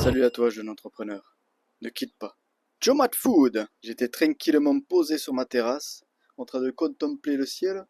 Salut à toi, jeune entrepreneur. Ne quitte pas. Jomat Food! J'étais tranquillement posé sur ma terrasse, en train de contempler le ciel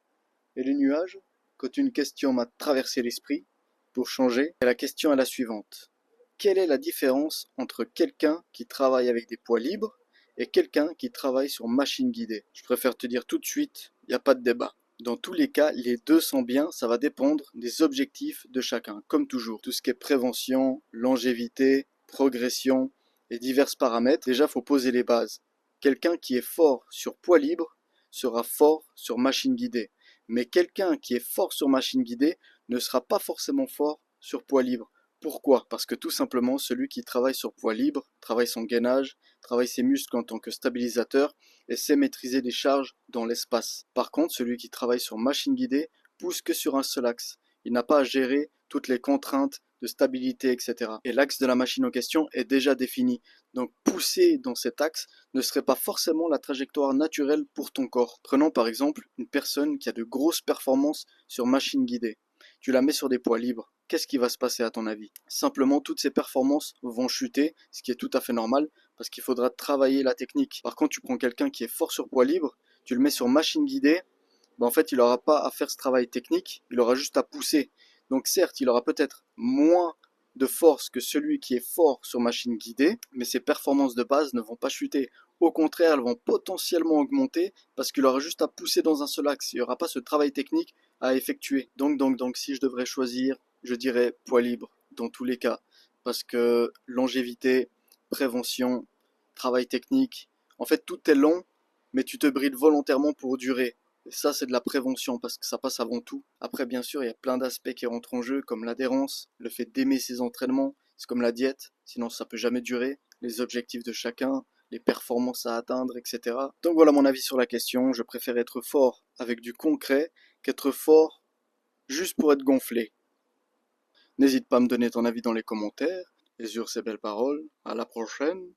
et les nuages, quand une question m'a traversé l'esprit, pour changer, et la question est la suivante. Quelle est la différence entre quelqu'un qui travaille avec des poids libres et quelqu'un qui travaille sur machine guidée? Je préfère te dire tout de suite, il n'y a pas de débat. Dans tous les cas, les deux sont bien, ça va dépendre des objectifs de chacun, comme toujours. Tout ce qui est prévention, longévité, progression et divers paramètres, déjà faut poser les bases. Quelqu'un qui est fort sur poids libre sera fort sur machine guidée. Mais quelqu'un qui est fort sur machine guidée ne sera pas forcément fort sur poids libre. Pourquoi? Parce que tout simplement, celui qui travaille sur poids libre travaille son gainage, travaille ses muscles en tant que stabilisateur et sait maîtriser les charges dans l'espace. Par contre, celui qui travaille sur machine guidée pousse que sur un seul axe. Il n'a pas à gérer toutes les contraintes de stabilité, etc. Et l'axe de la machine en question est déjà défini. Donc pousser dans cet axe ne serait pas forcément la trajectoire naturelle pour ton corps. Prenons par exemple une personne qui a de grosses performances sur machine guidée. Tu la mets sur des poids libres. Qu'est-ce qui va se passer à ton avis? Simplement, toutes ses performances vont chuter, ce qui est tout à fait normal, parce qu'il faudra travailler la technique. Par contre, tu prends quelqu'un qui est fort sur poids libre, tu le mets sur machine guidée, en fait, il n'aura pas à faire ce travail technique, il aura juste à pousser. Donc certes, il aura peut-être moins de force que celui qui est fort sur machine guidée, mais ses performances de base ne vont pas chuter. Au contraire, elles vont potentiellement augmenter parce qu'il aura juste à pousser dans un seul axe. Il n'y aura pas ce travail technique à effectuer. Donc, si je devrais choisir, je dirais poids libre dans tous les cas. Parce que longévité, prévention, travail technique, en fait, tout est long, mais tu te brides volontairement pour durer. Et ça, c'est de la prévention parce que ça passe avant tout. Après, bien sûr, il y a plein d'aspects qui rentrent en jeu, comme l'adhérence, le fait d'aimer ses entraînements. C'est comme la diète, sinon ça peut jamais durer. Les objectifs de chacun, les performances à atteindre, etc. Donc voilà mon avis sur la question. Je préfère être fort avec du concret qu'être fort juste pour être gonflé. N'hésite pas à me donner ton avis dans les commentaires. Et sur ces belles paroles, à la prochaine.